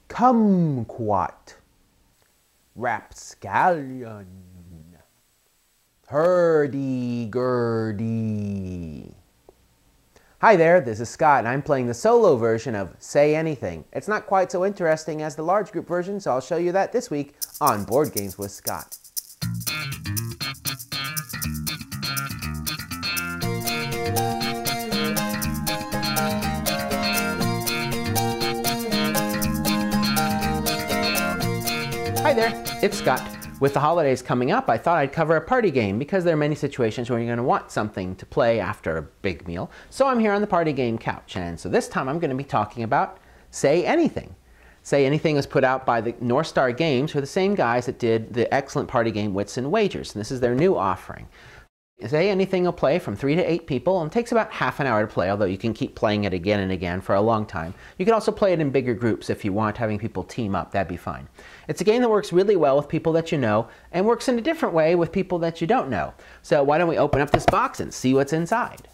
kumquat, rapscallion, hurdy-gurdy. Hi there, this is Scott, and I'm playing the solo version of Say Anything. It's not quite so interesting as the large group version, so I'll show you that this week on Board Games with Scott. Hi there, it's Scott. With the holidays coming up, I thought I'd cover a party game because there are many situations where you're going to want something to play after a big meal. So I'm here on the party game couch, and so this time I'm going to be talking about Say Anything. Say Anything was put out by the North Star Games, who are the same guys that did the excellent party game Wits and Wagers, and this is their new offering. Say Anything will play from 3 to 8 people, and it takes about half an hour to play, although you can keep playing it again and again for a long time. You can also play it in bigger groups if you want, having people team up, that'd be fine. It's a game that works really well with people that you know, and works in a different way with people that you don't know. So why don't we open up this box and see what's inside.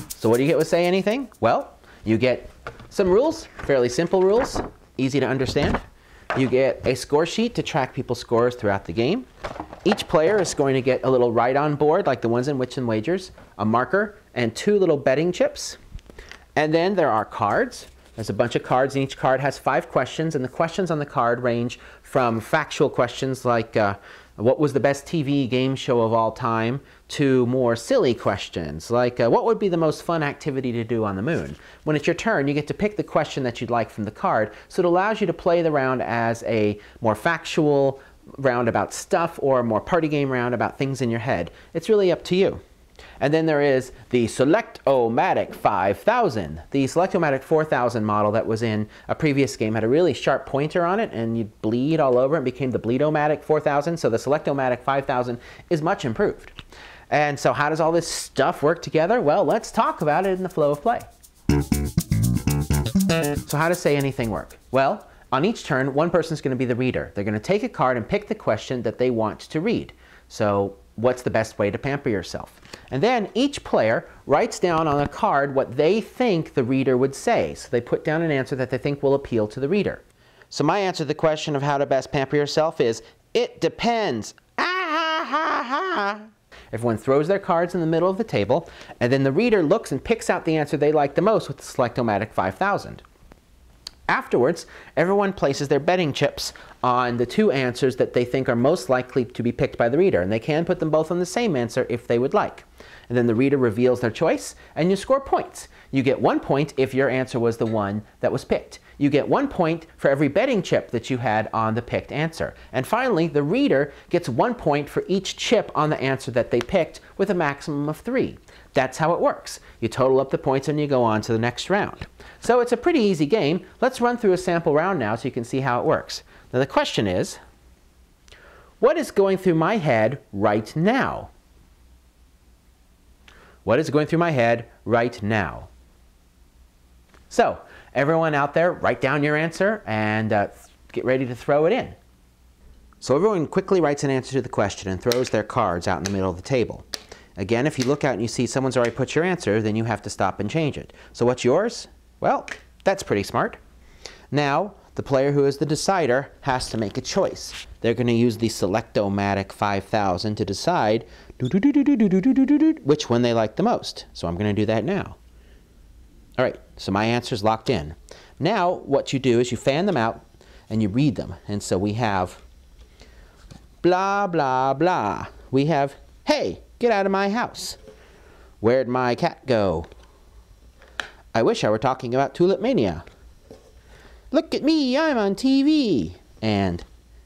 So what do you get with Say Anything? Well, you get some rules, fairly simple rules, easy to understand. You get a score sheet to track people's scores throughout the game. Each player is going to get a little write-on board, like the ones in Wits and Wagers, a marker, and 2 little betting chips. And then there are cards. There's a bunch of cards, and each card has 5 questions, and the questions on the card range from factual questions like what was the best TV game show of all time, to more silly questions like what would be the most fun activity to do on the moon. When it's your turn, you get to pick the question that you'd like from the card, so it allows you to play the round as a more factual round about stuff or a more party game round about things in your head. It's really up to you. And then there is the Select-O-Matic 5000. The Select-O-Matic 4000 model that was in a previous game had a really sharp pointer on it, and you'd bleed all over it and became the Bleed-O-Matic 4000. So the Select-O-Matic 5000 is much improved. And so how does all this stuff work together? Well, let's talk about it in the flow of play. So how does Say Anything work? Well, on each turn, one person's going to be the reader. They're going to take a card and pick the question that they want to read. So what's the best way to pamper yourself? And then each player writes down on a card what they think the reader would say. So they put down an answer that they think will appeal to the reader. So my answer to the question of how to best pamper yourself is, it depends. Ah ha ha ha. Everyone throws their cards in the middle of the table, and then the reader looks and picks out the answer they like the most with the Select-O-Matic 5000. Afterwards, everyone places their betting chips on the 2 answers that they think are most likely to be picked by the reader, and they can put them both on the same answer if they would like. And then the reader reveals their choice, and you score points. You get 1 point if your answer was the one that was picked. You get 1 point for every betting chip that you had on the picked answer. And finally, the reader gets 1 point for each chip on the answer that they picked, with a maximum of 3. That's how it works. You total up the points and you go on to the next round. So it's a pretty easy game. Let's run through a sample round now so you can see how it works. Now the question is, what is going through my head right now? What is going through my head right now? So everyone out there, write down your answer and get ready to throw it in. So everyone quickly writes an answer to the question and throws their cards out in the middle of the table. Again, if you look out and you see someone's already put your answer, then you have to stop and change it. So what's yours? Well, that's pretty smart. Now, the player who is the decider has to make a choice. They're going to use the Select-O-Matic 5000 to decide which one they like the most. So I'm going to do that now. All right, so my answer's locked in. Now, what you do is you fan them out and you read them. And so we have blah, blah, blah. We have, hey, get out of my house. Where'd my cat go? I wish I were talking about Tulip Mania. Look at me, I'm on TV. And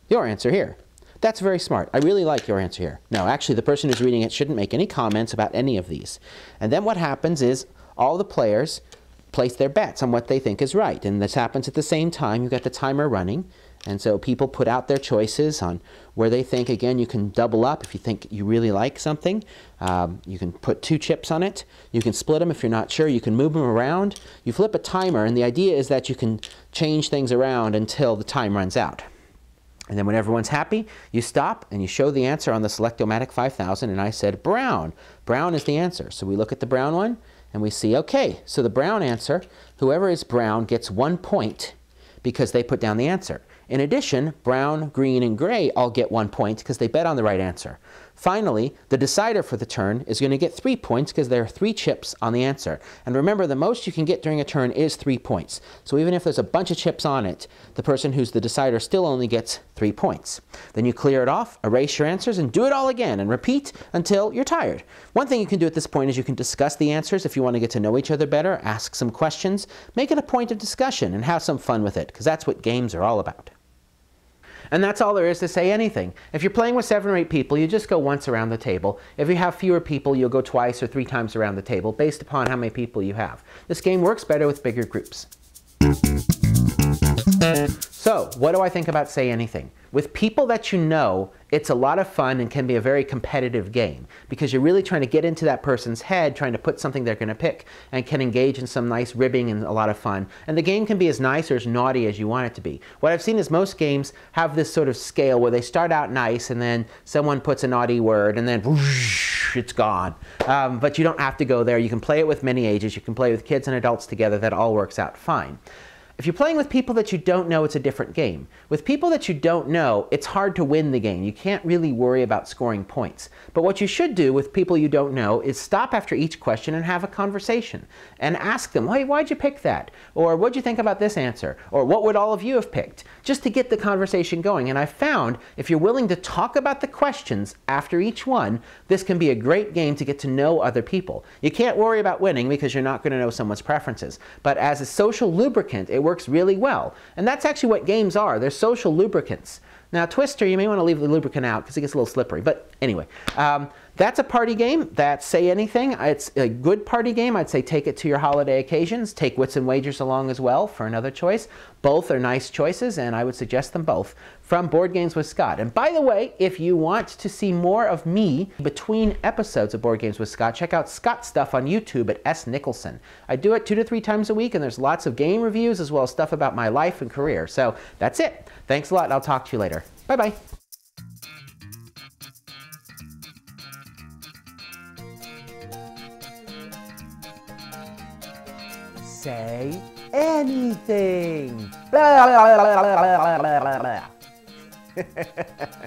your answer here. That's very smart. I really like your answer here. No, actually, the person who's reading it shouldn't make any comments about any of these. And then what happens is all the players place their bets on what they think is right. And this happens at the same time. You've got the timer running. And so people put out their choices on where they think, again, you can double up if you think you really like something. You can put 2 chips on it. You can split them if you're not sure. You can move them around. You flip a timer, and the idea is that you can change things around until the time runs out. And then when everyone's happy, you stop and you show the answer on the Select-O-Matic 5000, and I said brown. Brown is the answer. So we look at the brown one, and we see, okay, so the brown answer, whoever is brown gets 1 point because they put down the answer. In addition, brown, green, and gray all get 1 point because they bet on the right answer. Finally, the decider for the turn is going to get 3 points because there are 3 chips on the answer. And remember, the most you can get during a turn is 3 points. So even if there's a bunch of chips on it, the person who's the decider still only gets 3 points. Then you clear it off, erase your answers, and do it all again, and repeat until you're tired. One thing you can do at this point is you can discuss the answers if you want to get to know each other better, ask some questions, make it a point of discussion, and have some fun with it, because that's what games are all about. And that's all there is to Say Anything. If you're playing with 7 or 8 people, you just go once around the table. If you have fewer people, you'll go twice or 3 times around the table, based upon how many people you have. This game works better with bigger groups. So, what do I think about Say Anything? With people that you know, it's a lot of fun and can be a very competitive game because you're really trying to get into that person's head, trying to put something they're going to pick, and can engage in some nice ribbing and a lot of fun. And the game can be as nice or as naughty as you want it to be. What I've seen is most games have this sort of scale where they start out nice and then someone puts a naughty word and then whoosh, it's gone. But you don't have to go there. You can play it with many ages. You can play with kids and adults together. That all works out fine. If you're playing with people that you don't know, it's a different game. With people that you don't know, it's hard to win the game. You can't really worry about scoring points. But what you should do with people you don't know is stop after each question and have a conversation. And ask them, hey, why'd you pick that? Or what'd you think about this answer? Or what would all of you have picked? Just to get the conversation going. And I found if you're willing to talk about the questions after each one, this can be a great game to get to know other people. You can't worry about winning because you're not going to know someone's preferences. But as a social lubricant, it works really well. And that's actually what games are. They're social lubricants. Now, Twister, you may want to leave the lubricant out because it gets a little slippery. But anyway, that's a party game. That's Say Anything. It's a good party game. I'd say take it to your holiday occasions. Take Wits and Wagers along as well for another choice. Both are nice choices, and I would suggest them both from Board Games with Scott. And by the way, if you want to see more of me between episodes of Board Games with Scott, check out Scott's stuff on YouTube at S. Nicholson. I do it 2 to 3 times a week, and there's lots of game reviews as well as stuff about my life and career. So that's it. Thanks a lot, and I'll talk to you later. Bye-bye. Say anything. Blah, blah, blah, blah, blah, blah, blah.